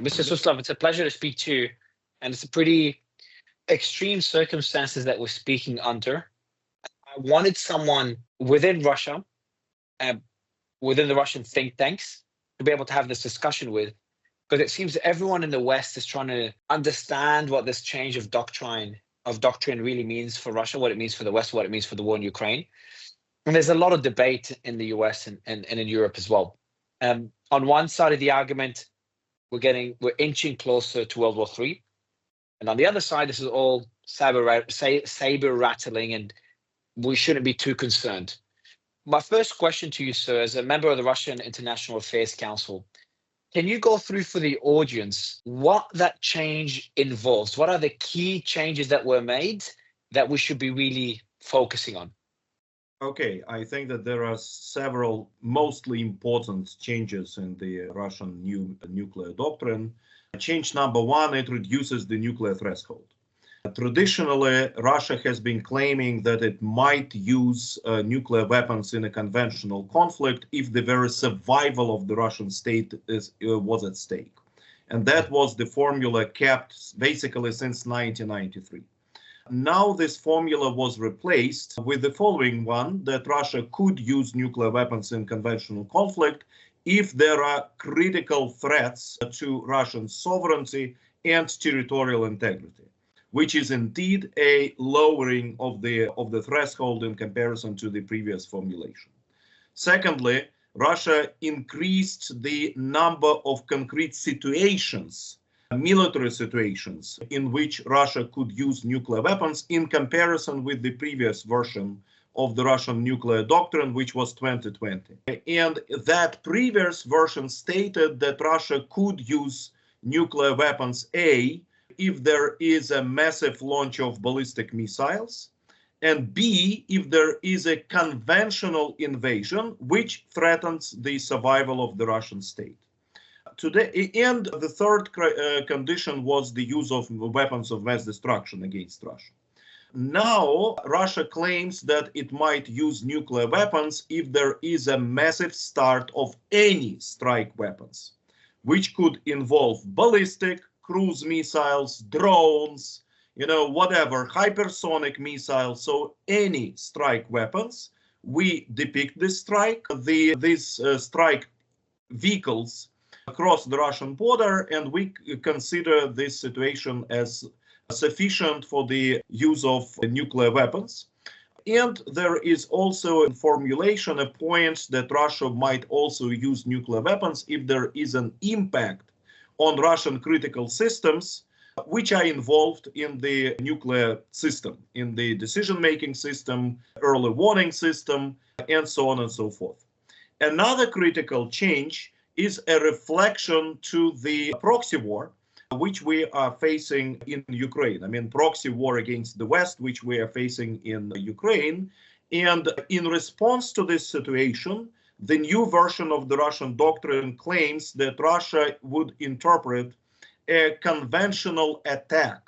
Mr. Suslov, it's a pleasure to speak to you, and it's a pretty extreme circumstances that we're speaking under. I wanted someone within Russia, within the Russian think tanks, to be able to have this discussion with, because it seems that everyone in the West is trying to understand what this change of doctrine really means for Russia, what it means for the West, what it means for the war in Ukraine. And there's a lot of debate in the US and in Europe as well. On one side of the argument, we're inching closer to World War III. And on the other side, this is all saber rattling, and we shouldn't be too concerned. My first question to you, sir, as a member of the Russian International Affairs Council, can you go through for the audience what that change involves? What are the key changes that were made that we should be really focusing on? Okay, I think that there are several mostly important changes in the Russian nuclear doctrine. Change number one, it reduces the nuclear threshold. Traditionally, Russia has been claiming that it might use nuclear weapons in a conventional conflict if the very survival of the Russian state was at stake. And that was the formula kept basically since 1993. Now this formula was replaced with the following one, that Russia could use nuclear weapons in conventional conflict if there are critical threats to Russian sovereignty and territorial integrity, which is indeed a lowering of the threshold in comparison to the previous formulation. Secondly, Russia increased the number of concrete situations, military situations, in which Russia could use nuclear weapons in comparison with the previous version of the Russian nuclear doctrine, which was 2020. And that previous version stated that Russia could use nuclear weapons, A, if there is a massive launch of ballistic missiles, and B, if there is a conventional invasion which threatens the survival of the Russian state. Today, and the third condition was the use of weapons of mass destruction against Russia. Now, Russia claims that it might use nuclear weapons if there is a massive start of any strike weapons, which could involve ballistic, cruise missiles, drones, whatever, hypersonic missiles, so any strike weapons. We depict this strike, these strike vehicles across the Russian border, and we consider this situation as sufficient for the use of nuclear weapons. And there is also in formulation a point that Russia might also use nuclear weapons if there is an impact on Russian critical systems which are involved in the nuclear system, in the decision-making system, early warning system, and so on and so forth. Another critical change is a reflection to the proxy war which we are facing in Ukraine. I mean, proxy war against the West, which we are facing in Ukraine. And in response to this situation, the new version of the Russian doctrine claims that Russia would interpret a conventional attack,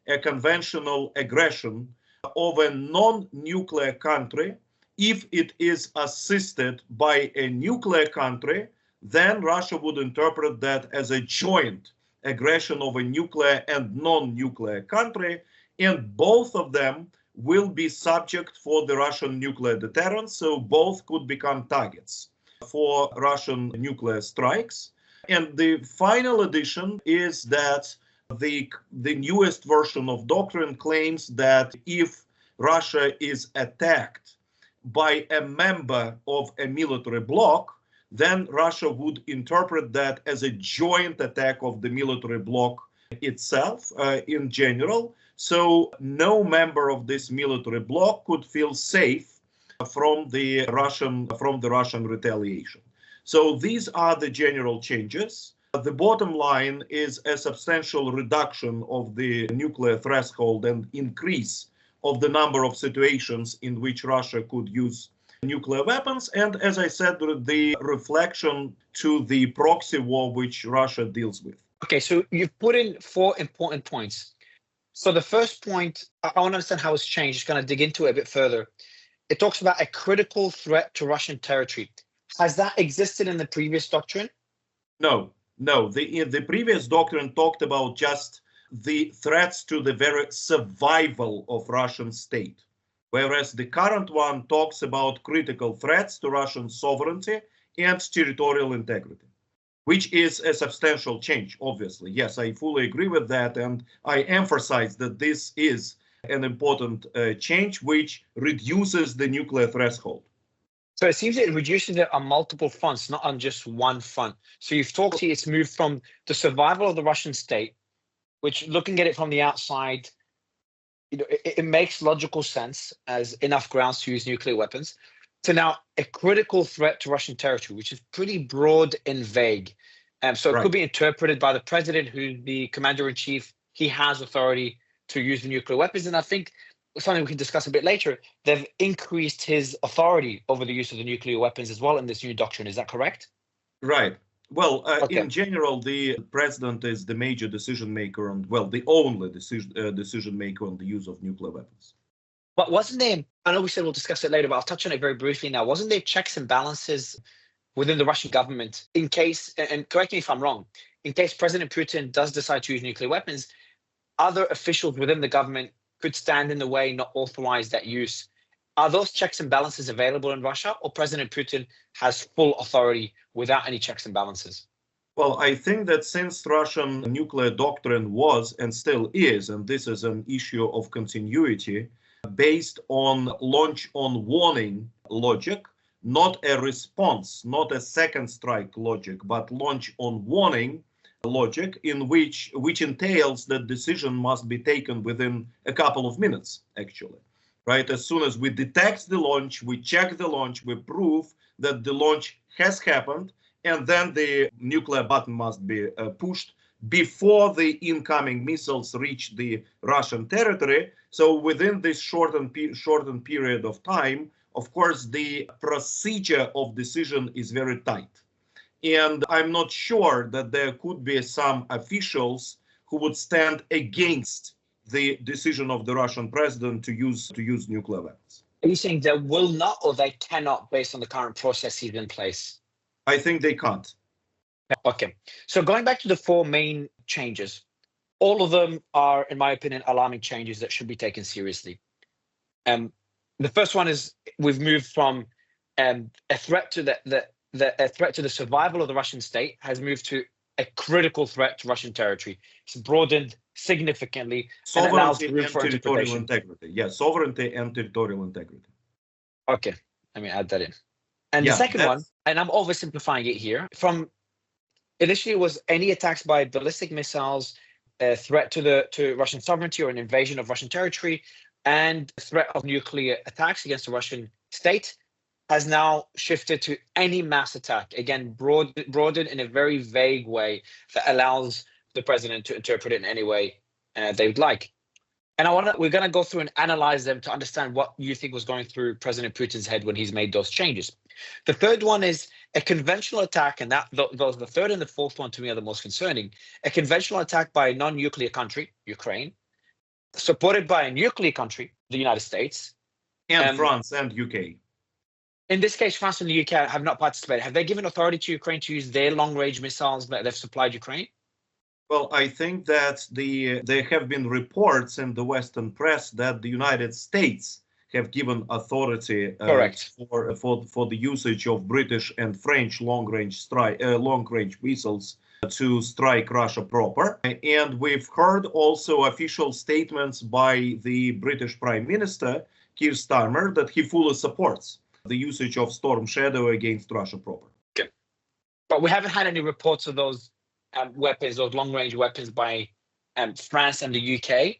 a conventional aggression of a non-nuclear country. If it is assisted by a nuclear country, then Russia would interpret that as a joint aggression of a nuclear and non-nuclear country, and both of them will be subject for the Russian nuclear deterrence, so both could become targets for Russian nuclear strikes. And the final addition is that the newest version of doctrine claims that if Russia is attacked by a member of a military bloc, then Russia would interpret that as a joint attack of the military bloc itself in general. So no member of this military bloc could feel safe from the Russian retaliation. So these are the general changes. The bottom line is a substantial reduction of the nuclear threshold and increase of the number of situations in which Russia could use nuclear weapons, and as I said, the reflection to the proxy war which Russia deals with. Okay, so you've put in 4 important points. So the first point, I want to understand how it's changed. Just going to dig into it a bit further. It talks about a critical threat to Russian territory. Has that existed in the previous doctrine? No, No, the previous doctrine talked about just the threats to the very survival of Russian state, whereas the current one talks about critical threats to Russian sovereignty and territorial integrity, which is a substantial change, obviously. Yes, I fully agree with that, and I emphasize that this is an important change which reduces the nuclear threshold. So it seems it reduces it on multiple fronts, not on just one front. So you've talked here, it's moved from the survival of the Russian state, which looking at it from the outside, it makes logical sense as enough grounds to use nuclear weapons, to now a critical threat to Russian territory, which is pretty broad and vague. So it could be interpreted by the president, who's the commander-in-chief. He has authority to use the nuclear weapons. And I think something we can discuss a bit later, they've increased his authority over the use of the nuclear weapons as well in this new doctrine. Is that correct? Right. Well, in general, the president is the major decision maker and, well, the only decision maker on the use of nuclear weapons. But wasn't there, I know we said we'll discuss it later, but I'll touch on it very briefly now. Wasn't there checks and balances within the Russian government in case, and correct me if I'm wrong, in case President Putin does decide to use nuclear weapons, other officials within the government could stand in the way, not authorize that use. Are those checks and balances available in Russia, or President Putin has full authority without any checks and balances? Well, I think that since Russian nuclear doctrine was and still is, and this is an issue of continuity, based on launch on warning logic, not a response, not a second strike logic, but launch on warning logic, in which entails that decision must be taken within a couple of minutes, actually. Right? As soon as we detect the launch, we check the launch, we prove that the launch has happened, and then the nuclear button must be pushed before the incoming missiles reach the Russian territory. So within this shortened period of time, of course, the procedure of decision is very tight. And I'm not sure that there could be some officials who would stand against the decision of the Russian president to use nuclear weapons. Are you saying they will not, or they cannot, based on the current processes in place? I think they can't. Okay. So going back to the four main changes, all of them are, in my opinion, alarming changes that should be taken seriously. The first one is we've moved from a threat to a threat to the survival of the Russian state has moved to a critical threat to Russian territory. It's broadened significantly and allows room for territorial integrity. Yes, sovereignty and territorial integrity. Okay, let me add that in. And the second one, and I'm oversimplifying it here, from initially was any attacks by ballistic missiles, a threat to Russian sovereignty or an invasion of Russian territory, and threat of nuclear attacks against the Russian state, has now shifted to any mass attack, again, broadened in a very vague way that allows the president to interpret it in any way they would like. And we're going to go through and analyze them to understand what you think was going through President Putin's head when he's made those changes. The third one is a conventional attack, and the third and the fourth one to me are the most concerning. A conventional attack by a non-nuclear country, Ukraine, supported by a nuclear country, the United States. And France and UK. In this case, France and the UK have not participated. Have they given authority to Ukraine to use their long-range missiles that they've supplied Ukraine? Well, I think that there have been reports in the Western press that the United States have given authority for the usage of British and French long-range missiles to strike Russia proper. And we've heard also official statements by the British Prime Minister, Keir Starmer, that he fully supports the usage of Storm Shadow against Russia proper. Okay. But we haven't had any reports of those weapons, those long-range weapons by France and the UK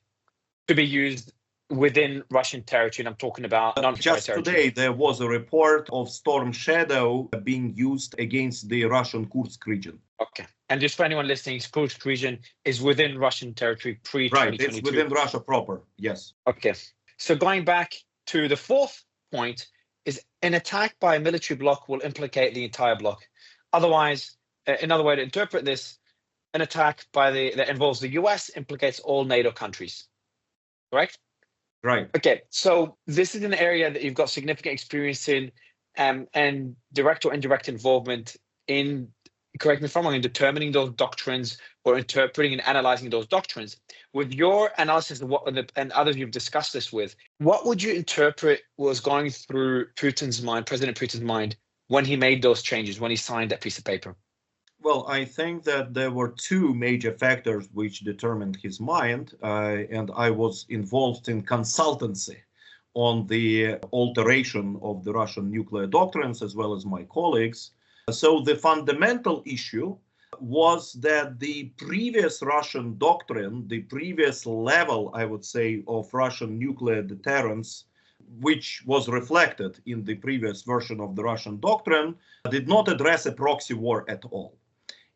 to be used within Russian territory, and I'm talking about just today there was a report of Storm Shadow being used against the Russian Kursk region. Okay, and just for anyone listening, Kursk region is within Russian territory pre-2022. Right, it's within Russia proper, yes. Okay, so going back to the fourth point is an attack by a military bloc will implicate the entire bloc. Otherwise, another way to interpret this, an attack that involves the US implicates all NATO countries, correct? Right. Okay, so this is an area that you've got significant experience in and direct or indirect involvement in correct me if I'm wrong, in determining those doctrines or interpreting and analyzing those doctrines. With your analysis of what and others you've discussed this with, what would you interpret was going through Putin's mind, President Putin's mind, when he made those changes, when he signed that piece of paper? Well, I think that there were two major factors which determined his mind, and I was involved in consultancy on the alteration of the Russian nuclear doctrines, as well as my colleagues. So the fundamental issue was that the previous Russian doctrine, the previous level, I would say, of Russian nuclear deterrence, which was reflected in the previous version of the Russian doctrine, did not address a proxy war at all,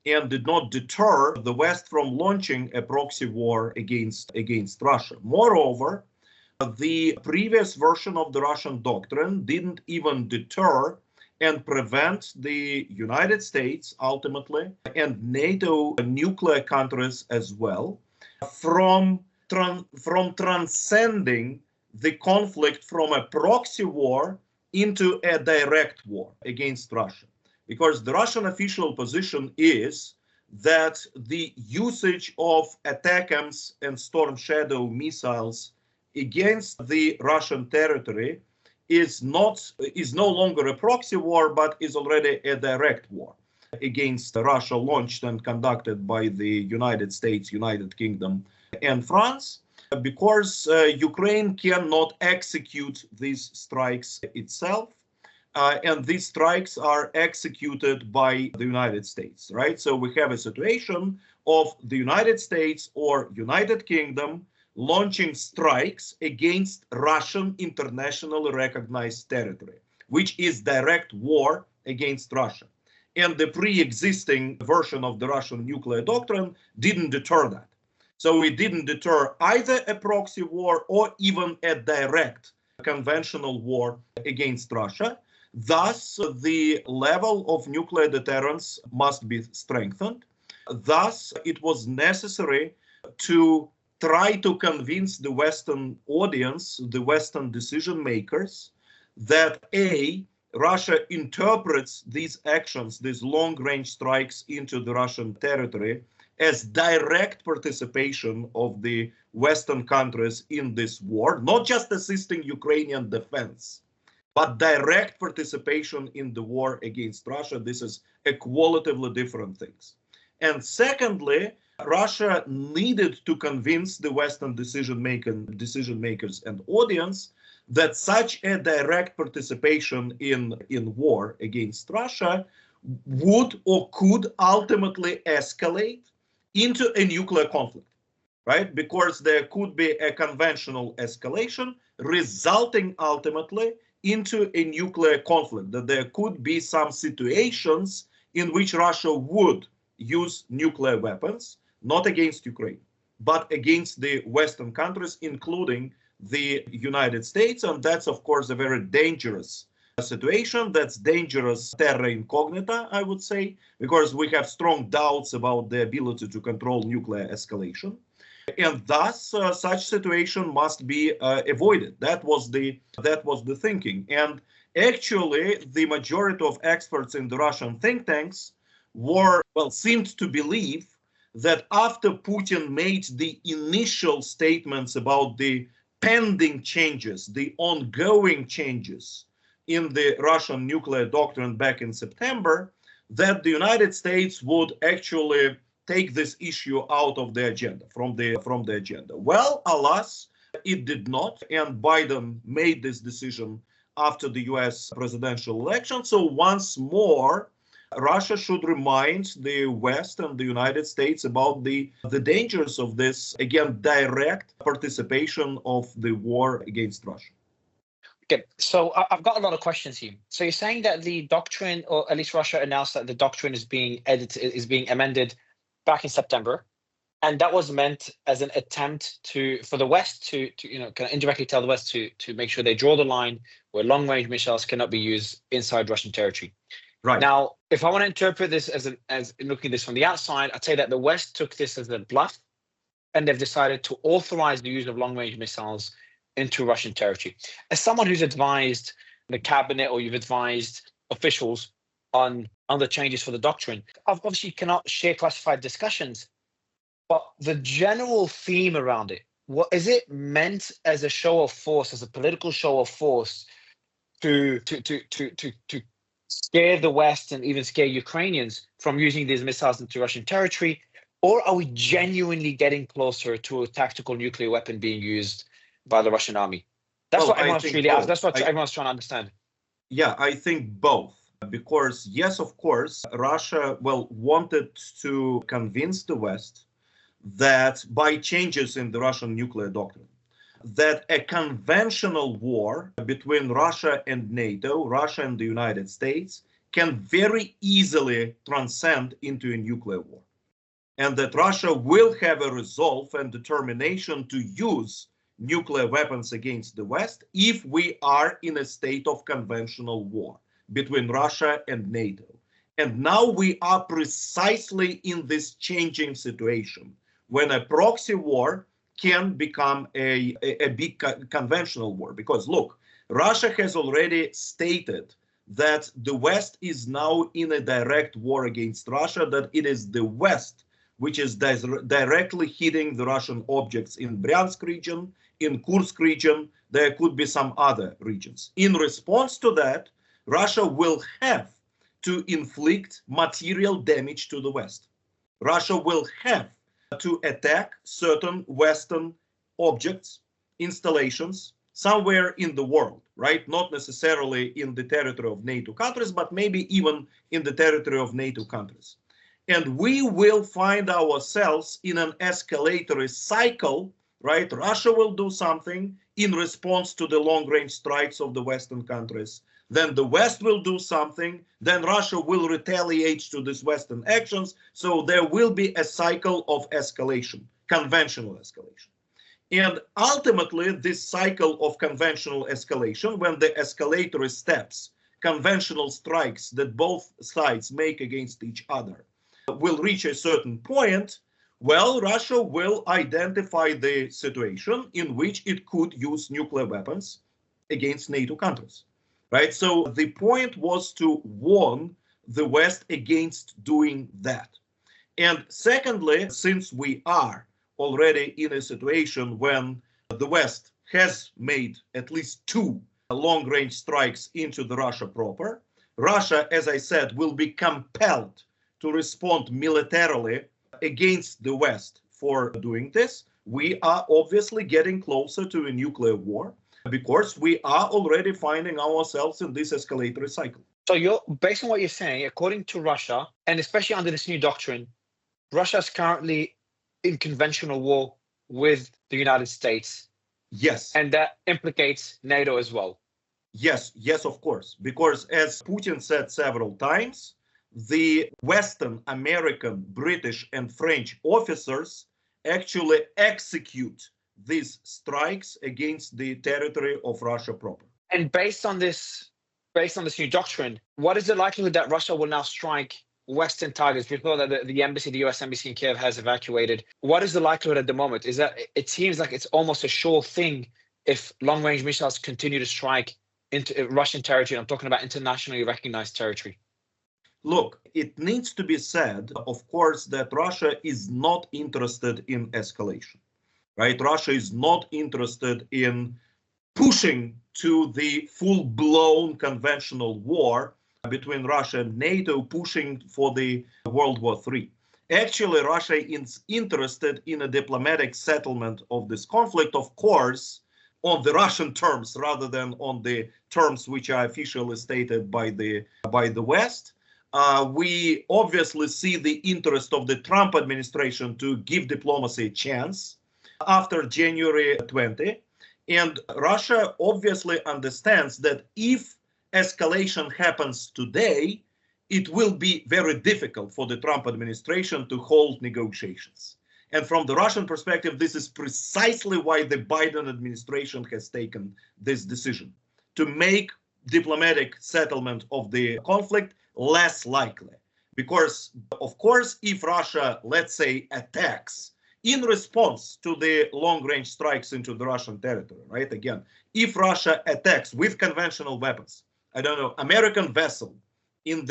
and did not deter the West from launching a proxy war against Russia. Moreover, the previous version of the Russian doctrine didn't even deter and prevent the United States, ultimately, and NATO nuclear countries as well, from transcending the conflict from a proxy war into a direct war against Russia. Because the Russian official position is that the usage of ATACMS and Storm Shadow missiles against the Russian territory is no longer a proxy war, but is already a direct war against Russia, launched and conducted by the United States, United Kingdom, and France, because Ukraine cannot execute these strikes itself. And these strikes are executed by the United States, right? So we have a situation of the United States or United Kingdom launching strikes against Russian internationally recognized territory, which is direct war against Russia. And the pre-existing version of the Russian nuclear doctrine didn't deter that. So it didn't deter either a proxy war or even a direct conventional war against Russia. Thus, the level of nuclear deterrence must be strengthened. Thus, it was necessary to try to convince the Western audience, the Western decision makers, that A, Russia interprets these actions, these long-range strikes into the Russian territory, as direct participation of the Western countries in this war, not just assisting Ukrainian defense, but direct participation in the war against Russia. This is a qualitatively different things. And secondly, Russia needed to convince the Western decision makers and audience that such a direct participation in war against Russia would or could ultimately escalate into a nuclear conflict, right? Because there could be a conventional escalation resulting ultimately into a nuclear conflict, that there could be some situations in which Russia would use nuclear weapons, not against Ukraine, but against the Western countries, including the United States. And that's, of course, a very dangerous situation. That's dangerous terra incognita, I would say, because we have strong doubts about the ability to control nuclear escalation. And thus, such situation must be avoided. That was the thinking. And actually, the majority of experts in the Russian think tanks seemed to believe that after Putin made the initial statements about the pending changes, the ongoing changes in the Russian nuclear doctrine back in September, that the United States would actually take this issue out of the agenda, from the agenda. Well, alas, it did not, and Biden made this decision after the US presidential election. So once more, Russia should remind the West and the United States about the dangers of this, again, direct participation of the war against Russia. Okay, so I've got a lot of questions here. So you're saying that the doctrine, or at least Russia announced that the doctrine is being being amended back in September, and that was meant as an attempt for the West to kind of indirectly tell the West to make sure they draw the line where long-range missiles cannot be used inside Russian territory. Right. Now, if I want to interpret this as looking at this from the outside, I'd say that the West took this as a bluff, and they've decided to authorize the use of long-range missiles into Russian territory. As someone who's advised the cabinet, or you've advised officials on the changes for the doctrine. Obviously, you cannot share classified discussions, but the general theme around it, what is it meant as a show of force, as a political show of force to scare the West and even scare Ukrainians from using these missiles into Russian territory? Or are we genuinely getting closer to a tactical nuclear weapon being used by the Russian army? That's Well, what I everyone's think really asked. both. That's what everyone's trying to understand. Yeah, I think both. Because, yes, of course, Russia, well, wanted to convince the West that by changes in the Russian nuclear doctrine, that a conventional war between Russia and NATO, Russia and the United States, can very easily transcend into a nuclear war. And that Russia will have a resolve and determination to use nuclear weapons against the West if we are in a state of conventional war between Russia and NATO. And now we are precisely in this changing situation when a proxy war can become a big conventional war. Because look, Russia has already stated that the West is now in a direct war against Russia, that it is the West which is directly hitting the Russian objects in Bryansk region, in Kursk region. There could be some other regions. In response to that, Russia will have to inflict material damage to the West. Russia will have to attack certain Western objects, installations, somewhere in the world, right? Not necessarily in the territory of NATO countries, but maybe even in the territory of NATO countries. And we will find ourselves in an escalatory cycle, right? Russia will do something in response to the long-range strikes of the Western countries. Then the West will do something. Then Russia will retaliate to these Western actions. So there will be a cycle of escalation, conventional escalation. And ultimately, this cycle of conventional escalation, when the escalatory steps, conventional strikes that both sides make against each other, will reach a certain point, well, Russia will identify the situation in which it could use nuclear weapons against NATO countries, right? So the point was to warn the West against doing that. And secondly, since we are already in a situation when the West has made at least 2 long-range strikes into the Russia proper, Russia, as I said, will be compelled to respond militarily against the West for doing this. We are obviously getting closer to a nuclear war because we are already finding ourselves in this escalatory cycle. So you're based on what you're saying, according to Russia, and especially under this new doctrine, Russia is currently in conventional war with the United States. Yes. And that implicates NATO as well. Yes, of course. Because as Putin said several times, the Western, American, British, and French officers actually execute these strikes against the territory of Russia proper. And based on this new doctrine, what is the likelihood that Russia will now strike Western targets? We know that the embassy, the US embassy in Kiev, has evacuated. What is the likelihood at the moment? Is that it seems like it's almost a sure thing if long-range missiles continue to strike into Russian territory. I'm talking about internationally recognized territory. Look, it needs to be said, of course, that Russia is not interested in escalation, right? Russia is not interested in pushing to the full-blown conventional war between Russia and NATO, pushing for the World War III. Actually, Russia is interested in a diplomatic settlement of this conflict, of course, on the Russian terms rather than on the terms which are officially stated by the West. We obviously see the interest of the Trump administration to give diplomacy a chance after January 20. And Russia obviously understands that if escalation happens today, it will be very difficult for the Trump administration to hold negotiations. And from the Russian perspective, this is precisely why the Biden administration has taken this decision, to make diplomatic settlement of the conflict less likely. Because, of course, if Russia, let's say, attacks in response to the long-range strikes into the Russian territory, right? Again, if Russia attacks with conventional weapons, I don't know, American vessel in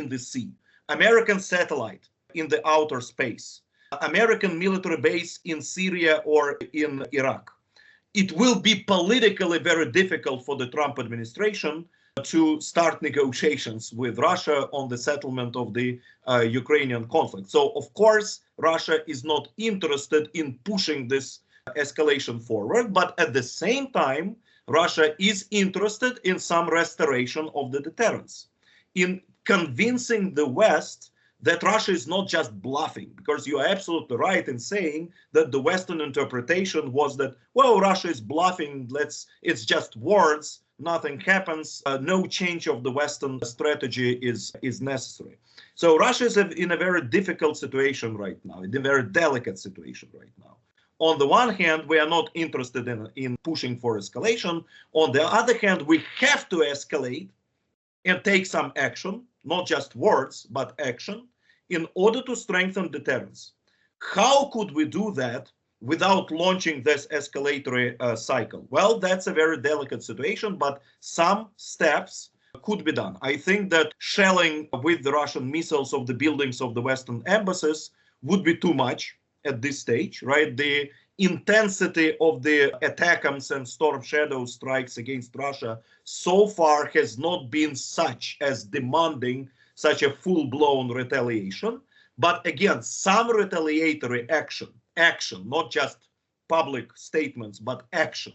the sea, American satellite in the outer space, American military base in Syria or in Iraq, it will be politically very difficult for the Trump administration to start negotiations with Russia on the settlement of the Ukrainian conflict. So, of course, Russia is not interested in pushing this escalation forward, but at the same time, Russia is interested in some restoration of the deterrence, in convincing the West that Russia is not just bluffing, because you are absolutely right in saying that the Western interpretation was that, well, Russia is bluffing, it's just words, nothing happens, no change of the Western strategy is necessary. So Russia is in a very difficult situation right now, in a very delicate situation right now. On the one hand, we are not interested in pushing for escalation. On the other hand, we have to escalate and take some action, not just words, but action, in order to strengthen deterrence. How could we do that without launching this escalatory cycle? Well, that's a very delicate situation, but some steps could be done. I think that shelling with the Russian missiles of the buildings of the Western embassies would be too much at this stage, right? The intensity of the ATACMS and Storm Shadow strikes against Russia so far has not been such as demanding such a full-blown retaliation. But again, some retaliatory action, not just public statements, but action,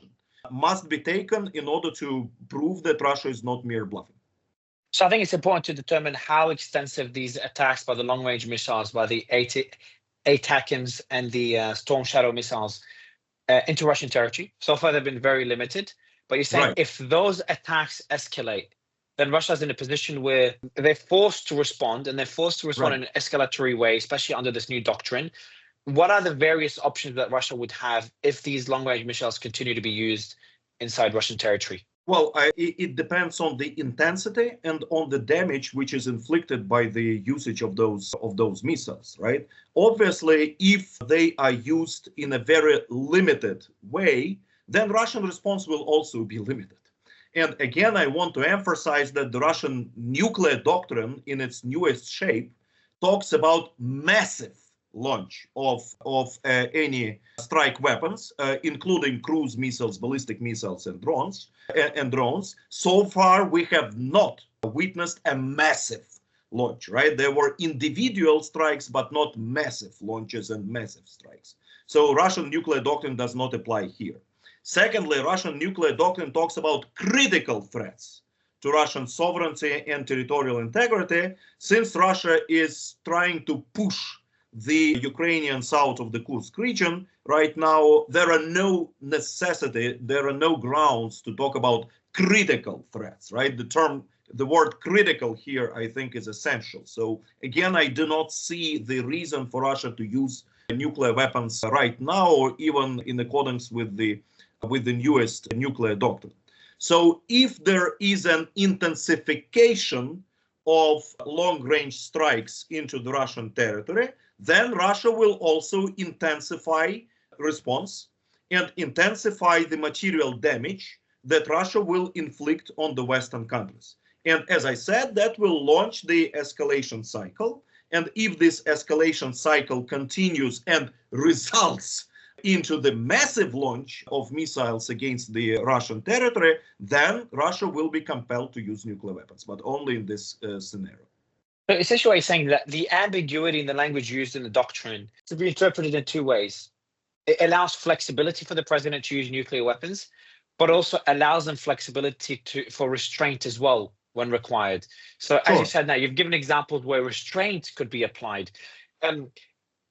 must be taken in order to prove that Russia is not mere bluffing. So I think it's important to determine how extensive these attacks by the long-range missiles, by the ATACMS and the Storm Shadow missiles into Russian territory. So far, they've been very limited. But you're saying if those attacks escalate, then Russia's in a position where they're forced to respond, and they're forced to respond in an escalatory way, especially under this new doctrine. What are the various options that Russia would have if these long-range missiles continue to be used inside Russian territory? Well, it depends on the intensity and on the damage which is inflicted by the usage of those missiles, right? Obviously, if they are used in a very limited way, then Russian response will also be limited. And again, I want to emphasize that the Russian nuclear doctrine in its newest shape talks about massive launch of any strike weapons, including cruise missiles, ballistic missiles, and drones. So far, we have not witnessed a massive launch, right? There were individual strikes, but not massive launches and massive strikes. So Russian nuclear doctrine does not apply here. Secondly, Russian nuclear doctrine talks about critical threats to Russian sovereignty and territorial integrity, since Russia is trying to push the Ukrainians out of the Kursk region. Right now, there are no grounds to talk about critical threats, right? The word critical here, I think, is essential. So again, I do not see the reason for Russia to use nuclear weapons right now, or even in accordance with the newest nuclear doctrine. So if there is an intensification of long-range strikes into the Russian territory, then Russia will also intensify response and intensify the material damage that Russia will inflict on the Western countries. And as I said, that will launch the escalation cycle. And if this escalation cycle continues and results into the massive launch of missiles against the Russian territory, then Russia will be compelled to use nuclear weapons, but only in this scenario. So essentially, you're saying that the ambiguity in the language used in the doctrine to be interpreted in two ways. It allows flexibility for the president to use nuclear weapons, but also allows them flexibility for restraint as well when required. So as you said now, you've given examples where restraint could be applied.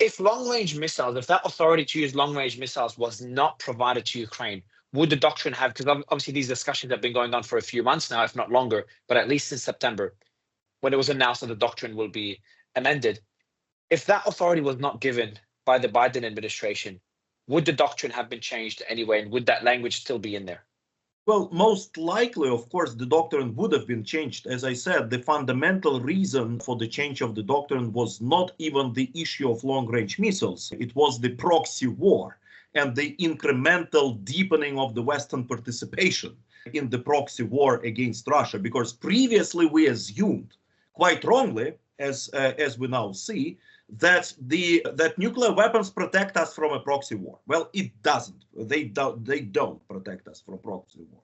If long-range missiles, if that authority to use long-range missiles was not provided to Ukraine, would the doctrine have, because obviously these discussions have been going on for a few months now, if not longer, but at least since September, when it was announced that the doctrine will be amended. If that authority was not given by the Biden administration, would the doctrine have been changed anyway, and would that language still be in there? Well, most likely, of course, the doctrine would have been changed. As I said, the fundamental reason for the change of the doctrine was not even the issue of long-range missiles. It was the proxy war and the incremental deepening of the Western participation in the proxy war against Russia, because previously we assumed, quite wrongly, as we now see, that nuclear weapons protect us from a proxy war. Well, it doesn't. They don't protect us from proxy war.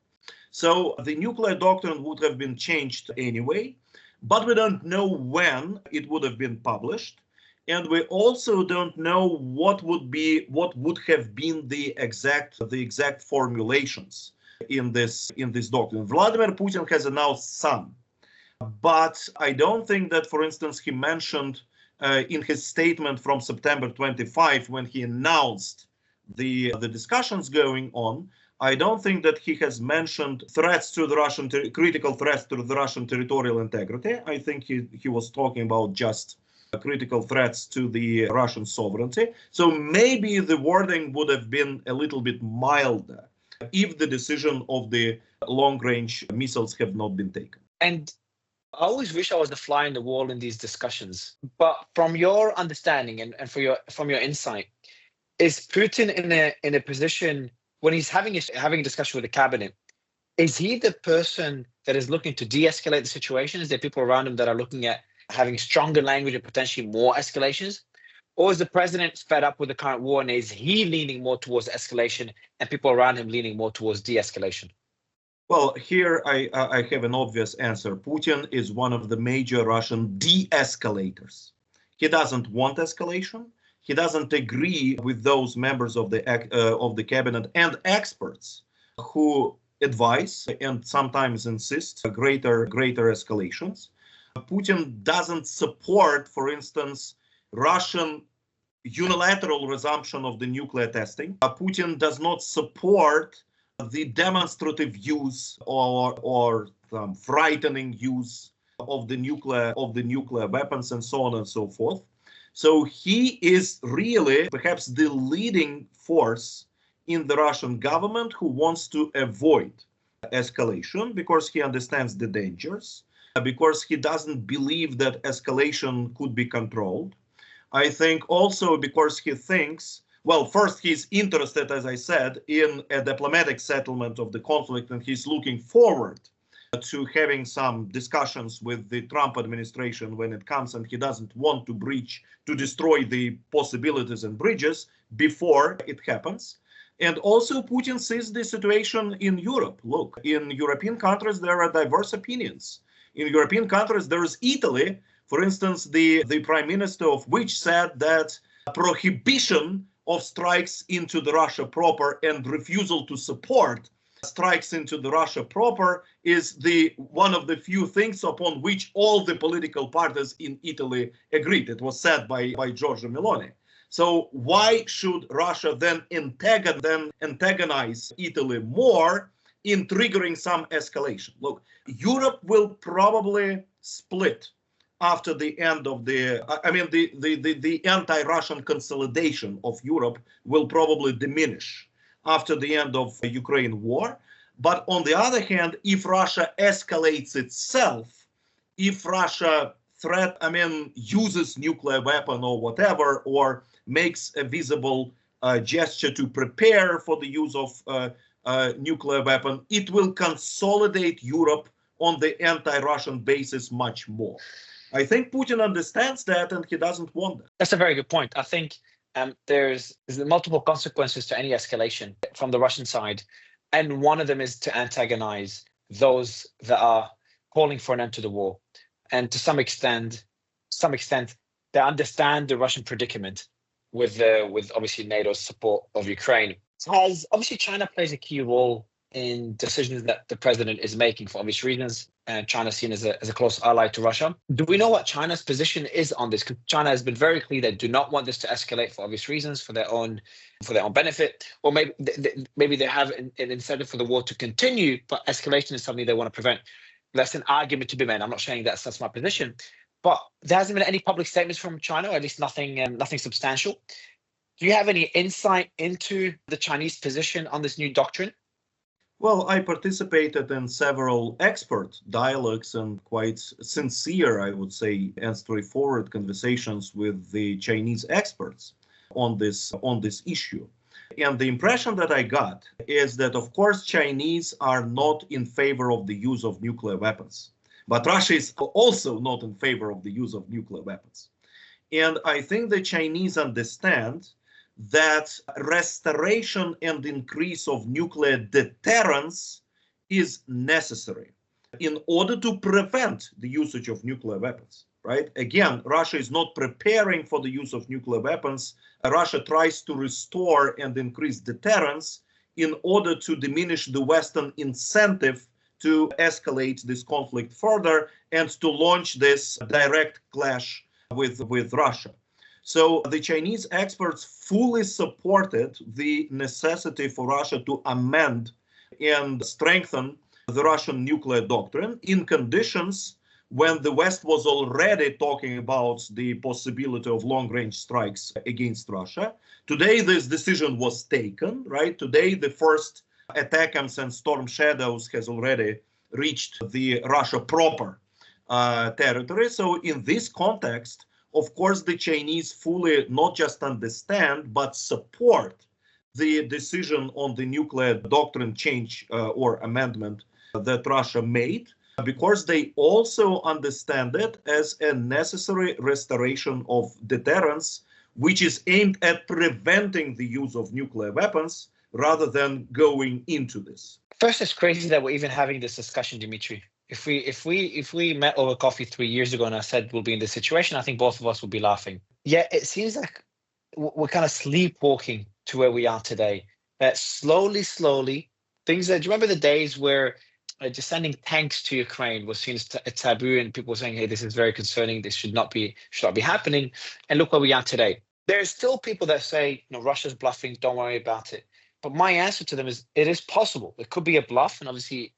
So the nuclear doctrine would have been changed anyway, but we don't know when it would have been published, and we also don't know what would have been the exact formulations in this doctrine. Vladimir Putin has announced some, but I don't think that, for instance, he mentioned in his statement from September 25, when he announced the discussions going on, I don't think that he has mentioned threats to the Russian, critical threats to the Russian territorial integrity. I think he was talking about just critical threats to the Russian sovereignty. So maybe the wording would have been a little bit milder if the decision of the long-range missiles have not been taken. And I always wish I was the fly in the wall in these discussions. But from your understanding and from your insight, is Putin in a position when he's having a discussion with the cabinet? Is he the person that is looking to de-escalate the situation? Is there people around him that are looking at having stronger language and potentially more escalations? Or is the president fed up with the current war and is he leaning more towards escalation and people around him leaning more towards de-escalation? Well, here I have an obvious answer. Putin is one of the major Russian de-escalators. He doesn't want escalation. He doesn't agree with those members of the cabinet and experts who advise and sometimes insist greater escalations. Putin doesn't support, for instance, Russian unilateral resumption of the nuclear testing. Putin does not support the demonstrative use or frightening use of the nuclear weapons and so on and so forth. So he is really perhaps the leading force in the Russian government who wants to avoid escalation because he understands the dangers, because he doesn't believe that escalation could be controlled. I think also because he thinks, well, first, he's interested, as I said, in a diplomatic settlement of the conflict, and he's looking forward to having some discussions with the Trump administration when it comes, and he doesn't want to destroy the possibilities and bridges before it happens. And also Putin sees the situation in Europe. Look, in European countries, there are diverse opinions. In European countries, there is Italy, for instance, the prime minister of which said that prohibition of strikes into the Russia proper and refusal to support strikes into the Russia proper is one of the few things upon which all the political parties in Italy agreed. It was said by Giorgia Meloni. So why should Russia then antagonize Italy more in triggering some escalation? Look, Europe will probably split after the end of the anti-Russian consolidation of Europe will probably diminish after the end of the Ukraine war. But on the other hand, if Russia escalates itself, if Russia uses nuclear weapon or whatever, or makes a visible gesture to prepare for the use of nuclear weapon, it will consolidate Europe on the anti-Russian basis much more. I think Putin understands that, and he doesn't want that. That's a very good point. I think there's multiple consequences to any escalation from the Russian side, and one of them is to antagonize those that are calling for an end to the war, and to some extent, they understand the Russian predicament with obviously NATO's support of Ukraine. Obviously China plays a key role in decisions that the president is making for obvious reasons, and China is seen as a close ally to Russia. Do we know what China's position is on this? Because China has been very clear they do not want this to escalate for obvious reasons, for their own benefit, or maybe they have an incentive for the war to continue, but escalation is something they want to prevent. That's an argument to be made. I'm not saying that's my position, but there hasn't been any public statements from China, or at least nothing substantial. Do you have any insight into the Chinese position on this new doctrine? Well, I participated in several expert dialogues and quite sincere, I would say, and straightforward conversations with the Chinese experts on this issue. And the impression that I got is that, of course, Chinese are not in favor of the use of nuclear weapons. But Russia is also not in favor of the use of nuclear weapons. And I think the Chinese understand that restoration and increase of nuclear deterrence is necessary in order to prevent the usage of nuclear weapons. Right? Again, Russia is not preparing for the use of nuclear weapons. Russia tries to restore and increase deterrence in order to diminish the Western incentive to escalate this conflict further and to launch this direct clash with Russia. So the Chinese experts fully supported the necessity for Russia to amend and strengthen the Russian nuclear doctrine in conditions when the West was already talking about the possibility of long-range strikes against Russia. Today, this decision was taken, right? Today, the first ATACMS and Storm Shadows has already reached the Russia proper territory. So in this context, of course, the Chinese fully not just understand, but support the decision on the nuclear doctrine change or amendment that Russia made, because they also understand it as a necessary restoration of deterrence, which is aimed at preventing the use of nuclear weapons rather than going into this. First, it's crazy that we're even having this discussion, Dmitry. If we met over coffee 3 years ago and I said we'll be in this situation, I think both of us would be laughing. Yeah, it seems like we're kind of sleepwalking to where we are today. Slowly, things that, do you remember the days where just sending tanks to Ukraine was seen as a taboo, and people were saying, hey, this is very concerning, this should not be happening. And look where we are today. There's still people that say, Russia's bluffing, don't worry about it. But my answer to them is, it is possible. It could be a bluff, and obviously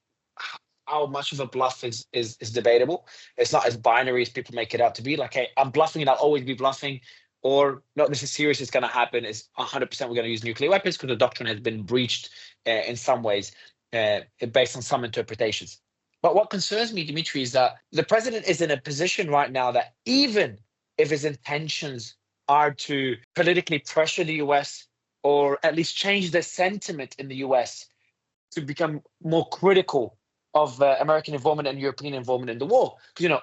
how much of a bluff is debatable. It's not as binary as people make it out to be. Like, hey, I'm bluffing and I'll always be bluffing. Or, no, this is serious, it's going to happen. It's 100% we're going to use nuclear weapons because the doctrine has been breached in some ways. Based on some interpretations. But what concerns me, Dmitry, is that the president is in a position right now that even if his intentions are to politically pressure the US or at least change the sentiment in the US to become more critical of American involvement and European involvement in the war, because,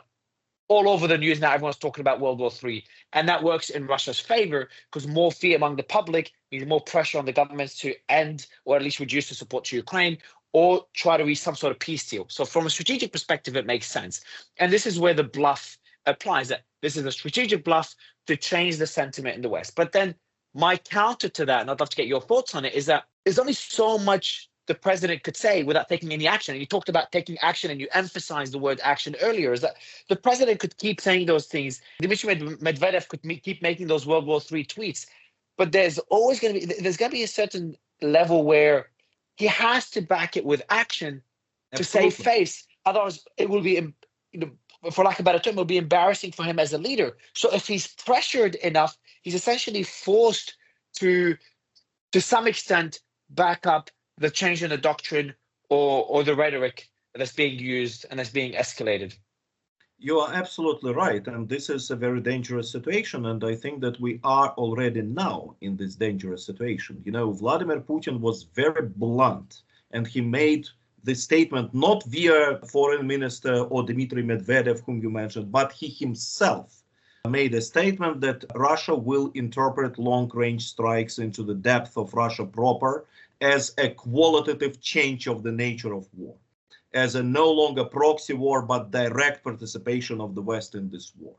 all over the news now, everyone's talking about World War III. And that works in Russia's favor because more fear among the public means more pressure on the governments to end or at least reduce the support to Ukraine or try to reach some sort of peace deal. So from a strategic perspective, it makes sense. And this is where the bluff applies, that this is a strategic bluff to change the sentiment in the West. But then my counter to that, and I'd love to get your thoughts on it, is that there's only so much the president could say without taking any action. And you talked about taking action and you emphasized the word action earlier, is that the president could keep saying those things. Dmitry Medvedev could keep making those World War III tweets, but there's going to be a certain level where he has to back it with action to save face. Otherwise, it will be, for lack of a better term, it will be embarrassing for him as a leader. So if he's pressured enough, he's essentially forced to some extent, back up the change in the doctrine or the rhetoric that's being used and that's being escalated. You are absolutely right. And this is a very dangerous situation. And I think that we are already now in this dangerous situation. Vladimir Putin was very blunt, and he made the statement not via foreign minister or Dmitry Medvedev, whom you mentioned, but he himself made a statement that Russia will interpret long-range strikes into the depth of Russia proper as a qualitative change of the nature of war, as a no longer proxy war, but direct participation of the West in this war.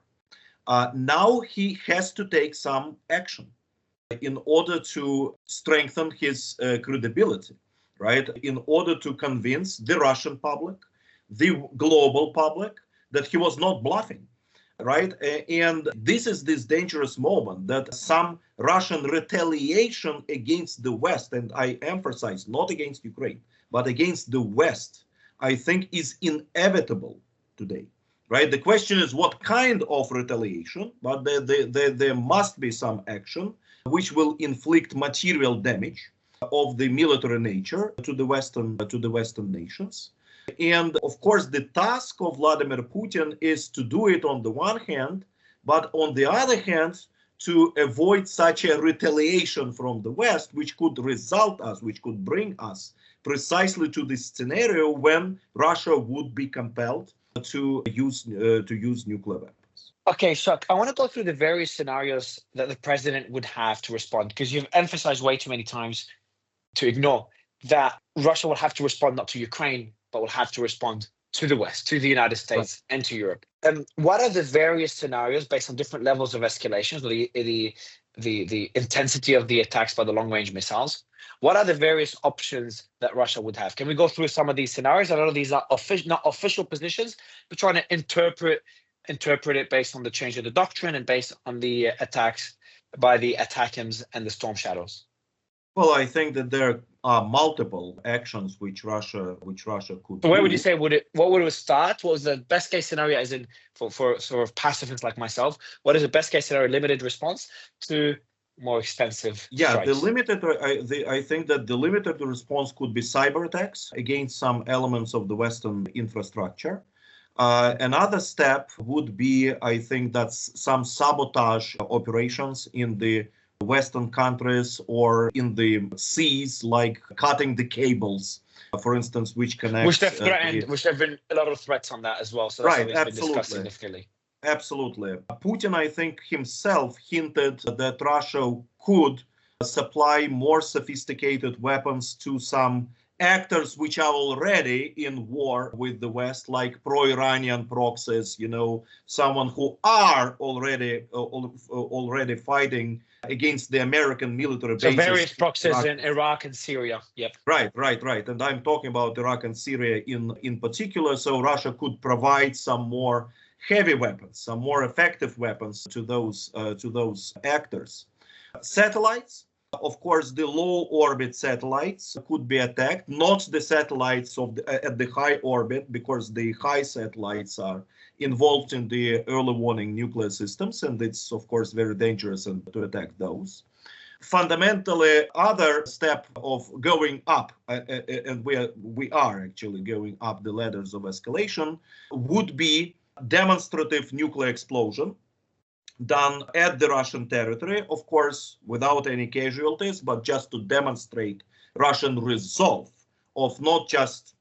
Now he has to take some action in order to strengthen his credibility, right? In order to convince the Russian public, the global public, that he was not bluffing. Right? And this is this dangerous moment that some Russian retaliation against the West, and I emphasize not against Ukraine, but against the West, I think is inevitable today. Right? The question is what kind of retaliation, but there must be some action which will inflict material damage of the military nature to the Western nations. And of course, the task of Vladimir Putin is to do it on the one hand, but on the other hand, to avoid such a retaliation from the West, which could which could bring us precisely to this scenario when Russia would be compelled to use nuclear weapons. Okay, so I want to go through the various scenarios that the president would have to respond, because you've emphasized way too many times to ignore that Russia will have to respond not to Ukraine, but will have to respond to the West, to the United States, and to Europe. What are the various scenarios based on different levels of escalation, the intensity of the attacks by the long-range missiles? What are the various options that Russia would have? Can we go through some of these scenarios? I know these are not official positions, but trying to interpret it based on the change of the doctrine and based on the attacks by the attackams and the storm shadows. Well, I think that there are multiple actions which Russia could do. Where would you say what would it start? What was the best case scenario, as in for sort of pacifists like myself? What is the best case scenario? Limited response to more extensive strikes? I think that the limited response could be cyber attacks against some elements of the Western infrastructure. Another step would be, I think, that's some sabotage operations in the Western countries or in the seas, like cutting the cables, for instance, which connect. Which there have been a lot of threats on that as well. So that's right, been discussed significantly. Absolutely. Putin, I think, himself hinted that Russia could supply more sophisticated weapons to some actors which are already in war with the West, like pro-Iranian proxies, someone who are already fighting against the American military bases. So various proxies in Iraq and Syria. Yep. Right. And I'm talking about Iraq and Syria in particular. So Russia could provide some more heavy weapons, some more effective weapons to those actors. Satellites. Of course, the low orbit satellites could be attacked, not the satellites at the high orbit, because the high satellites are involved in the early warning nuclear systems, and it's of course very dangerous to attack those. Fundamentally, other step of going up, and we are actually going up the ladders of escalation, would be demonstrative nuclear explosion done at the Russian territory, of course, without any casualties, but just to demonstrate Russian resolve of not just,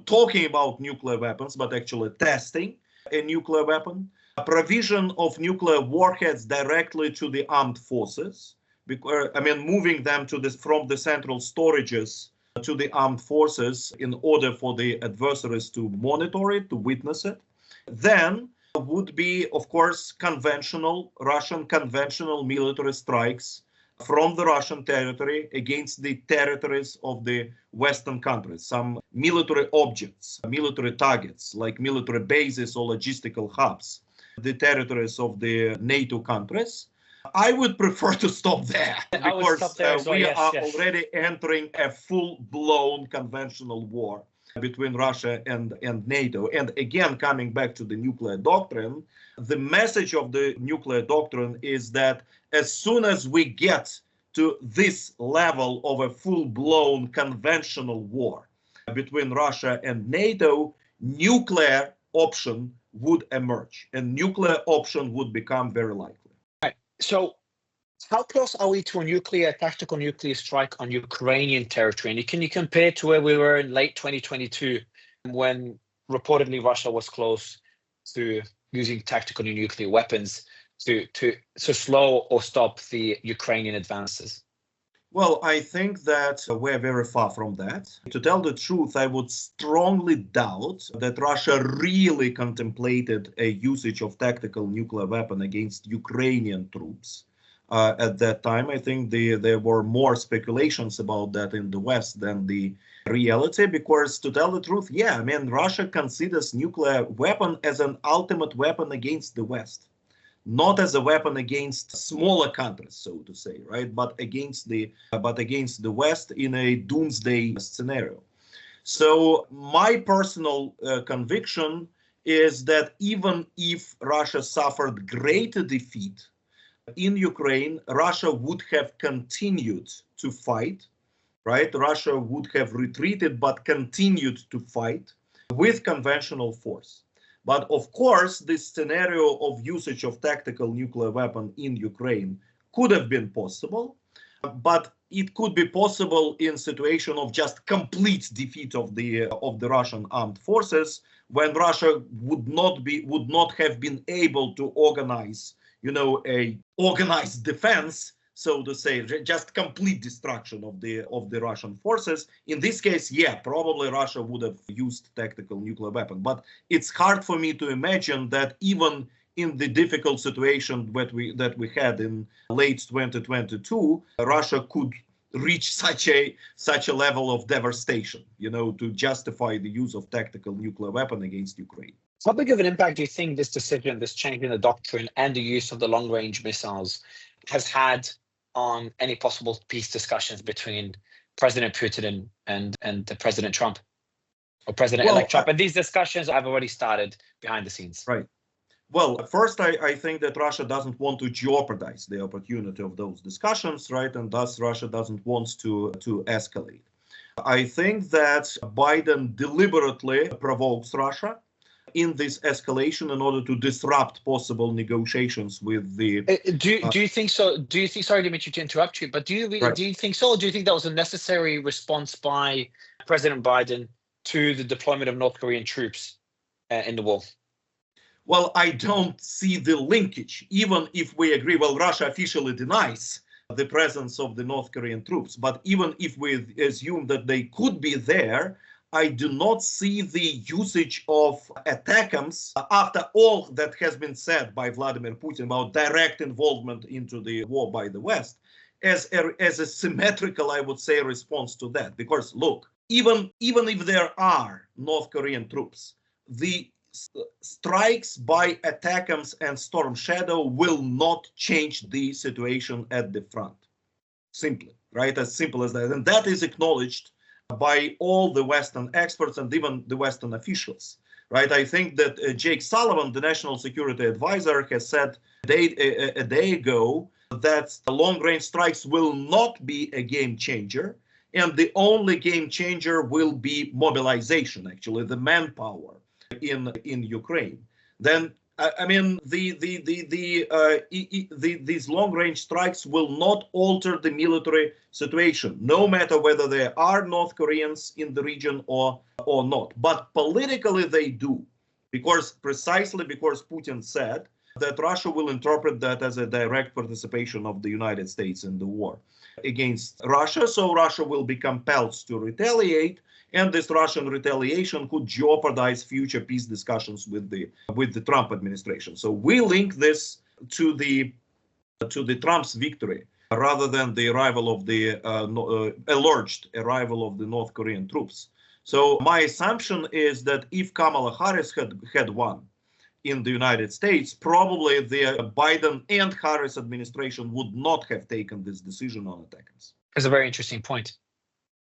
talking about nuclear weapons, but actually testing a nuclear weapon. A provision of nuclear warheads directly to the armed forces, because, moving them from the central storages to the armed forces in order for the adversaries to monitor it, to witness it. Then would be, of course, Russian conventional military strikes from the Russian territory against the territories of the Western countries. Some military objects, military targets, like military bases or logistical hubs, the territories of the NATO countries. I would prefer to stop there, because we are already entering a full-blown conventional war between Russia and NATO. And again, coming back to the nuclear doctrine, the message of the nuclear doctrine is that as soon as we get to this level of a full-blown conventional war between Russia and NATO, nuclear option would emerge, and nuclear option would become very likely. Right. So how close are we to a tactical nuclear strike on Ukrainian territory? And can you compare to where we were in late 2022, when reportedly Russia was close to using tactical nuclear weapons to slow or stop the Ukrainian advances? Well, I think that we're very far from that. To tell the truth, I would strongly doubt that Russia really contemplated a usage of tactical nuclear weapon against Ukrainian troops. At that time, I think there were more speculations about that in the West than the reality, because to tell the truth, Russia considers nuclear weapon as an ultimate weapon against the West, not as a weapon against smaller countries, so to say, right? But against the West in a doomsday scenario. So my personal conviction is that even if Russia suffered greater defeat in Ukraine, Russia would have continued to fight, right? Russia would have retreated but continued to fight with conventional force. But of course, this scenario of usage of tactical nuclear weapon in Ukraine could have been possible, but it could be possible in situation of just complete defeat of the Russian armed forces, when Russia would not have been able to organize, a organized defense, so to say, just complete destruction of the Russian forces. In this case, yeah, probably Russia would have used tactical nuclear weapon, but it's hard for me to imagine that even in the difficult situation that we had in late 2022, Russia could reach such a level of devastation, to justify the use of tactical nuclear weapon against Ukraine. How big of an impact do you think this decision, this change in the doctrine, and the use of the long-range missiles has had on any possible peace discussions between President Putin and President Trump, or President-elect Trump? And these discussions have already started behind the scenes. Right. Well, first, I think that Russia doesn't want to jeopardize the opportunity of those discussions, right? And thus, Russia doesn't want to escalate. I think that Biden deliberately provokes Russia in this escalation in order to disrupt possible negotiations with the. Do you think so? Do you think? Sorry, Dmitry, to interrupt you, but do you think so? Or do you think that was a necessary response by President Biden to the deployment of North Korean troops in the war? Well, I don't see the linkage, even if we agree. Well, Russia officially denies the presence of the North Korean troops, but even if we assume that they could be there, I do not see the usage of ATACMS, after all that has been said by Vladimir Putin about direct involvement into the war by the West, as a symmetrical, I would say, response to that. Because look, even if there are North Korean troops, the strikes by ATACMS and Storm Shadow will not change the situation at the front. Simply, right? As simple as that. And that is acknowledged by all the Western experts and even the Western officials, right? I think that Jake Sullivan, the national security advisor, has said a day ago that the long-range strikes will not be a game changer, and the only game changer will be mobilization, actually, the manpower in Ukraine. Then I mean, these long-range strikes will not alter the military situation, no matter whether there are North Koreans in the region or not. But politically, they do, precisely because Putin said that Russia will interpret that as a direct participation of the United States in the war against Russia. So Russia will be compelled to retaliate. And this Russian retaliation could jeopardize future peace discussions with the Trump administration. So we link this to the Trump's victory rather than the arrival of the alleged arrival of the North Korean troops. So my assumption is that if Kamala Harris had won in the United States, probably the Biden and Harris administration would not have taken this decision on ATACMS. That's a very interesting point.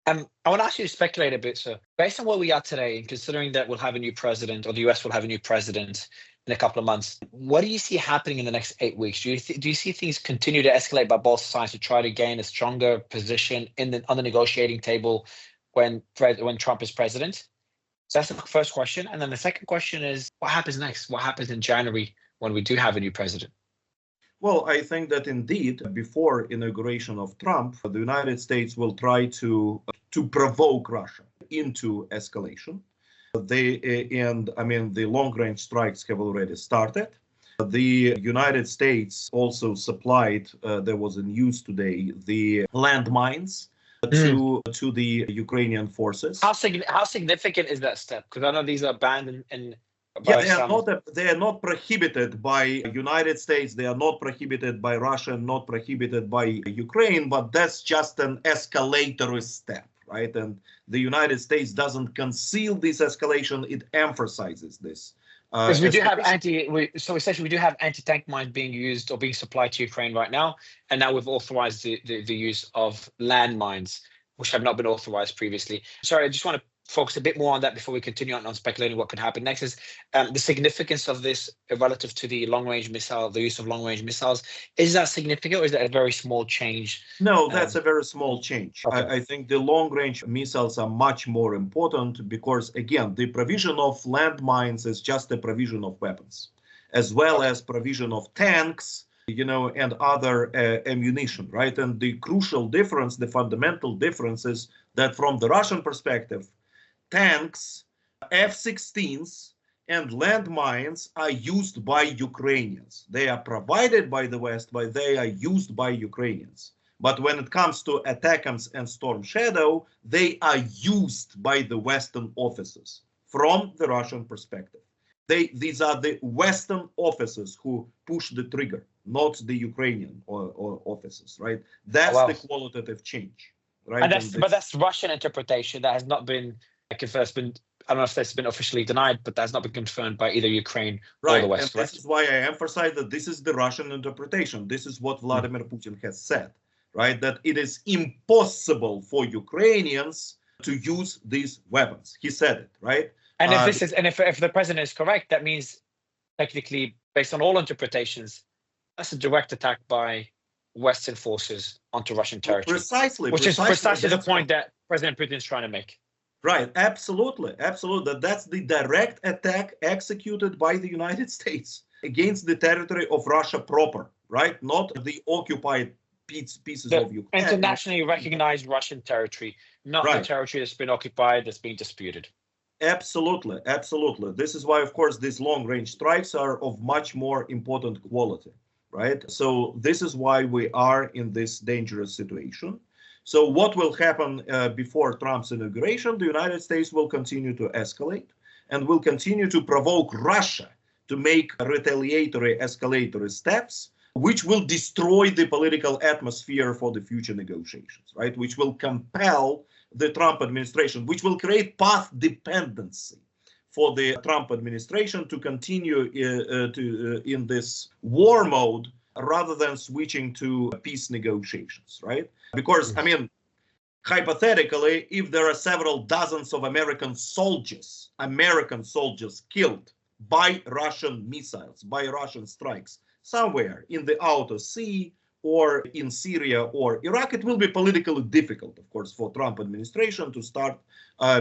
I want to ask you to speculate a bit. So based on where we are today, and considering that we'll have a new president, or the US will have a new president in a couple of months, what do you see happening in the next 8 weeks? Do you see things continue to escalate by both sides to try to gain a stronger position on the negotiating table when Trump is president? So that's the first question. And then the second question is, what happens next? What happens in January when we do have a new president? Well, I think that indeed, before inauguration of Trump, the United States will try to provoke Russia into escalation. The long-range strikes have already started. The United States also supplied, there was a news today, the landmines to the Ukrainian forces. How significant is that step? Because I know these are banned and they are not prohibited by United States. They are not prohibited by Russia, not prohibited by Ukraine. But that's just an escalatory step, right? And the United States doesn't conceal this escalation; it emphasizes this. Because we do have essentially we do have anti-tank mines being used or being supplied to Ukraine right now, and now we've authorized the use of landmines, which have not been authorized previously. Sorry, I just want to focus a bit more on that before we continue on speculating what could happen next is the significance of this relative to the long-range missile, the use of long-range missiles. Is that significant, or is that a very small change? No, that's a very small change. Okay. I think the long-range missiles are much more important because, again, the provision of landmines is just a provision of weapons, as well as provision of tanks, and other ammunition, right? And the crucial difference, the fundamental difference is that from the Russian perspective, tanks, F-16s, and landmines are used by Ukrainians. They are provided by the West, but they are used by Ukrainians. But when it comes to ATACMS and Storm Shadow, they are used by the Western officers from the Russian perspective. These are the Western officers who push the trigger, not the Ukrainian or officers, right? That's the qualitative change, right? But that's Russian interpretation. That has not been confirmed. I don't know if that's been officially denied, but that's not been confirmed by either Ukraine or the West. And this is why I emphasize that this is the Russian interpretation. This is what Vladimir Putin has said, right? That it is impossible for Ukrainians to use these weapons. He said it, right? And if the president is correct, that means technically, based on all interpretations, that's a direct attack by Western forces onto Russian territory. Which is precisely the point that President Putin is trying to make. Right, absolutely. That's the direct attack executed by the United States against the territory of Russia proper, right? Not the occupied pieces of Ukraine. Internationally recognized Russian territory, not the territory that's been occupied, that's been disputed. Absolutely. This is why, of course, these long-range strikes are of much more important quality, right? So this is why we are in this dangerous situation. So what will happen before Trump's inauguration? The United States will continue to escalate and will continue to provoke Russia to make retaliatory, escalatory steps, which will destroy the political atmosphere for the future negotiations, right? Which will compel the Trump administration, which will create path dependency for the Trump administration to continue in this war mode rather than switching to peace negotiations, right? Because, I mean, hypothetically, if there are several dozens of American soldiers killed by Russian missiles, by Russian strikes, somewhere in the outer sea or in Syria or Iraq, it will be politically difficult, of course, for Trump administration to start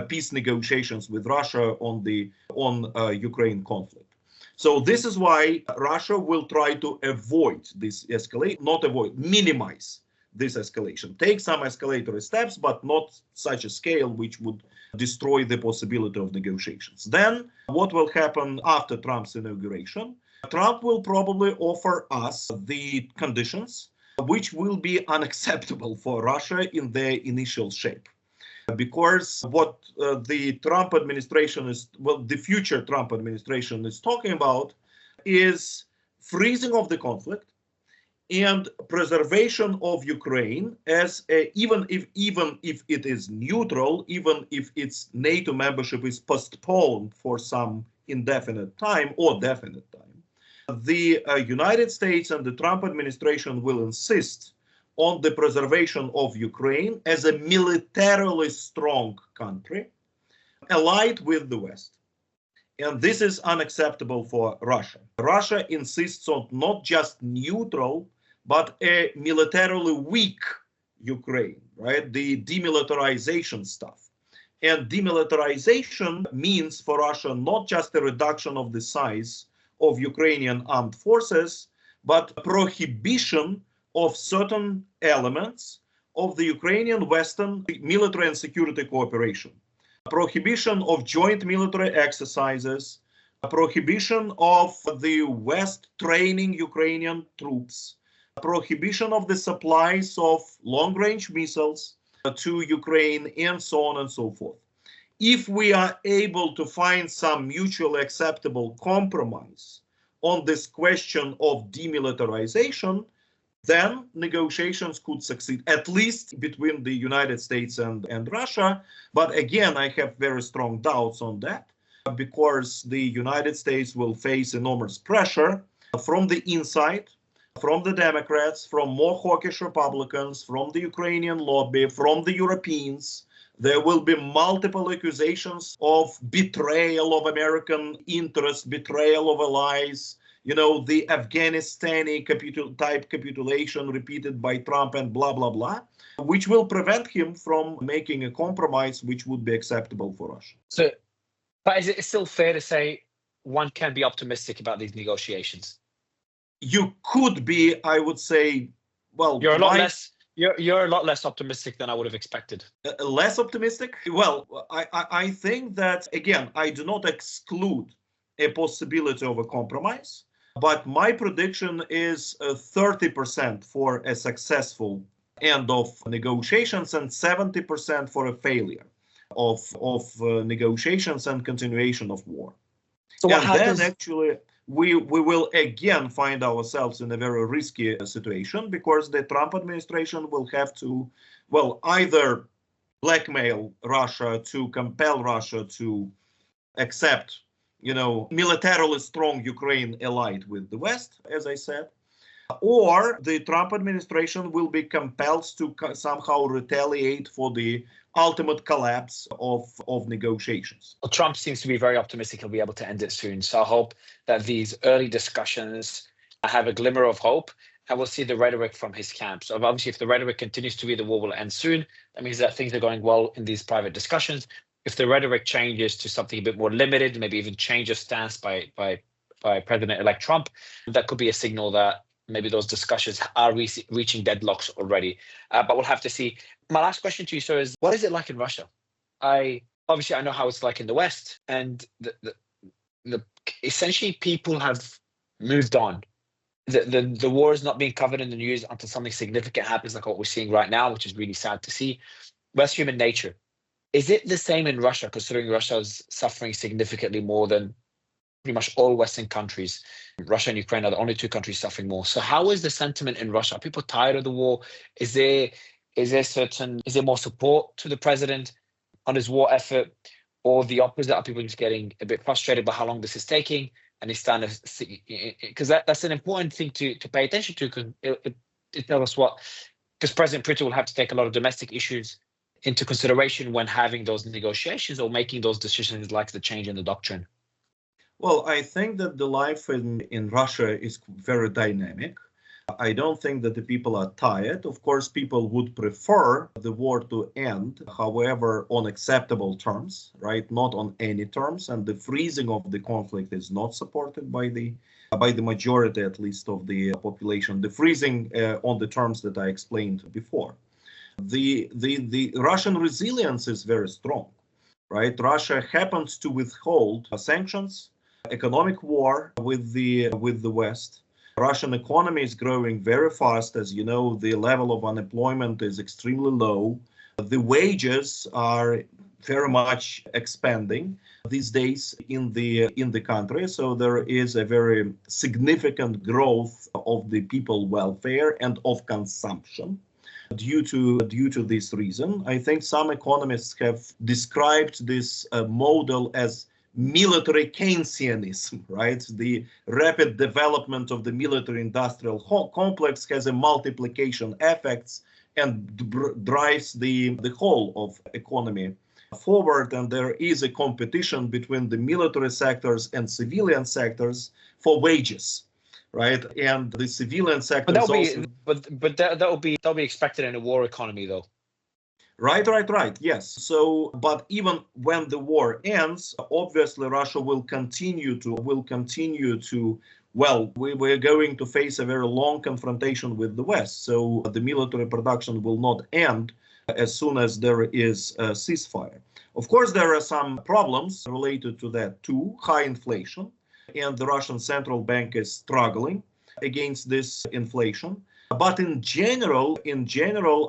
peace negotiations with Russia on Ukraine conflict. So this is why Russia will try to avoid this escalation, minimize this escalation. Take some escalatory steps, but not such a scale which would destroy the possibility of negotiations. Then what will happen after Trump's inauguration? Trump will probably offer us the conditions which will be unacceptable for Russia in their initial shape. Because what the Trump administration the future Trump administration is talking about is freezing of the conflict and preservation of Ukraine as even if it is neutral, even if its NATO membership is postponed for some indefinite time or definite time. The United States and the Trump administration will insist on the preservation of Ukraine as a militarily strong country, allied with the West. And this is unacceptable for Russia. Russia insists on not just neutral, but a militarily weak Ukraine, right? The demilitarization stuff. And demilitarization means for Russia not just a reduction of the size of Ukrainian armed forces, but prohibition of certain elements of the Ukrainian Western military and security cooperation. Prohibition of joint military exercises, prohibition of the West training Ukrainian troops, prohibition of the supplies of long-range missiles to Ukraine, and so on and so forth. If we are able to find some mutually acceptable compromise on this question of demilitarization, then negotiations could succeed, at least between the United States and Russia. But again, I have very strong doubts on that, because the United States will face enormous pressure from the inside, from the Democrats, from more hawkish Republicans, from the Ukrainian lobby, from the Europeans. There will be multiple accusations of betrayal of American interests, betrayal of allies, the Afghanistani type capitulation repeated by Trump and blah, blah, blah, which will prevent him from making a compromise which would be acceptable for Russia. So, but is it still fair to say one can be optimistic about these negotiations? You could be, I would say, well, you're a lot less optimistic than I would have expected. Less optimistic? Well, I think that, again, I do not exclude a possibility of a compromise, but my prediction is 30% for a successful end of negotiations and 70% for a failure of negotiations and continuation of war. So what happens? Then actually we will again find ourselves in a very risky situation, because the Trump administration will have to, well, either blackmail Russia to compel Russia to accept, militarily strong Ukraine allied with the West, as I said, or the Trump administration will be compelled to somehow retaliate for the ultimate collapse of negotiations. Well, Trump seems to be very optimistic he'll be able to end it soon. So I hope that these early discussions have a glimmer of hope, and we'll see the rhetoric from his camp. So obviously, if the rhetoric continues to be the war will end soon, that means that things are going well in these private discussions. If the rhetoric changes to something a bit more limited, maybe even change of stance by President-elect Trump, that could be a signal that maybe those discussions are reaching deadlocks already. But we'll have to see. My last question to you, sir, is what is it like in Russia? I know how it's like in the West, and the essentially people have moved on. The war is not being covered in the news until something significant happens, like what we're seeing right now, which is really sad to see. That's human nature. Is it the same in Russia, considering Russia is suffering significantly more than pretty much all Western countries? Russia and Ukraine are the only two countries suffering more. So how is the sentiment in Russia? Are people tired of the war? Is there more support to the president on his war effort, or the opposite? Are people just getting a bit frustrated by how long this is taking? And it's starting to see, because that's an important thing to pay attention to, because it tells us what, because President Putin will have to take a lot of domestic issues into consideration when having those negotiations or making those decisions, like the change in the doctrine. Well, I think that the life in Russia is very dynamic. I don't think that the people are tired. Of course, people would prefer the war to end, however, on acceptable terms, right? Not on any terms. And the freezing of the conflict is not supported by the majority, at least, of the population. The freezing on the terms that I explained before. The Russian resilience is very strong, right? Russia happens to withhold sanctions, economic war with the West. Russian economy is growing very fast. As you know, the level of unemployment is extremely low. The wages are very much expanding these days in the country. So there is a very significant growth of the people welfare and of consumption due to this reason. I think some economists have described this model as military Keynesianism, right? The rapid development of the military-industrial complex has a multiplication effects and drives the whole of economy forward, and there is a competition between the military sectors and civilian sectors for wages, right? And the civilian sector that'll be expected in a war economy, though. Right. Yes. So, but even when the war ends, obviously Russia will continue to. Well, we're going to face a very long confrontation with the West. So the military production will not end as soon as there is a ceasefire. Of course, there are some problems related to that too. High inflation, and the Russian central bank is struggling against this inflation. But in general,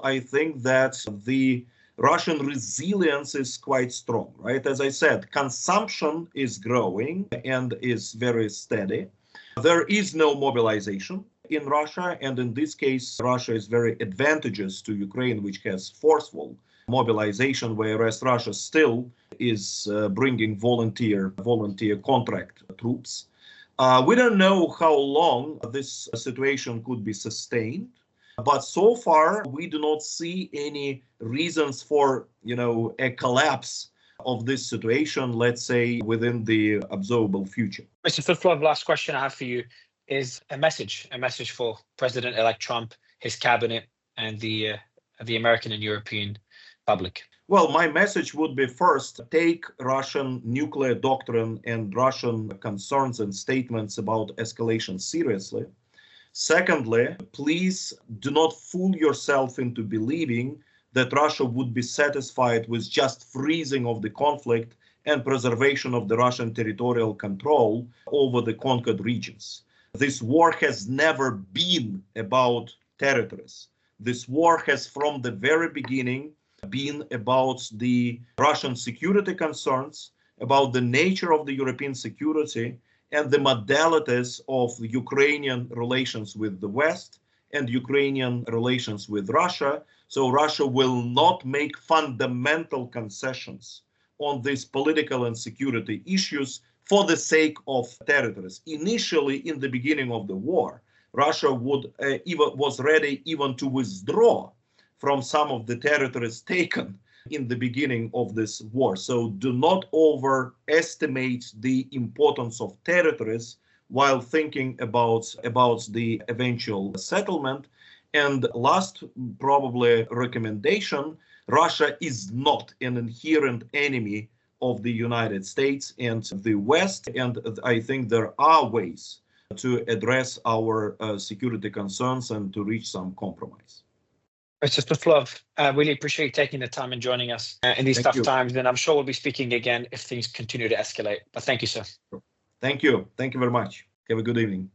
I think that the Russian resilience is quite strong, right? As I said, consumption is growing and is very steady. There is no mobilization in Russia, and in this case, Russia is very advantageous to Ukraine, which has forceful mobilization, whereas Russia still is bringing volunteer contract troops. We don't know how long this situation could be sustained, But so far, we do not see any reasons for, a collapse of this situation, let's say, within the observable future. Mr. Suslov, last question I have for you is a message for President-elect Trump, his cabinet, and the American and European public. Well, my message would be, first, take Russian nuclear doctrine and Russian concerns and statements about escalation seriously. Secondly, please do not fool yourself into believing that Russia would be satisfied with just freezing of the conflict and preservation of the Russian territorial control over the conquered regions. This war has never been about territories. This war has, from the very beginning, been about the Russian security concerns, about the nature of the European security, and the modalities of Ukrainian relations with the West and Ukrainian relations with Russia. So Russia will not make fundamental concessions on these political and security issues for the sake of territories. Initially, in the beginning of the war, Russia was ready even to withdraw from some of the territories taken in the beginning of this war. So do not overestimate the importance of territories while thinking about the eventual settlement. And last, probably, recommendation, Russia is not an inherent enemy of the United States and the West. And I think there are ways to address our security concerns and to reach some compromise. Mr. Suslov, I really appreciate you taking the time and joining us in these tough times. And I'm sure we'll be speaking again if things continue to escalate. But thank you, sir. Thank you. Thank you very much. Have a good evening.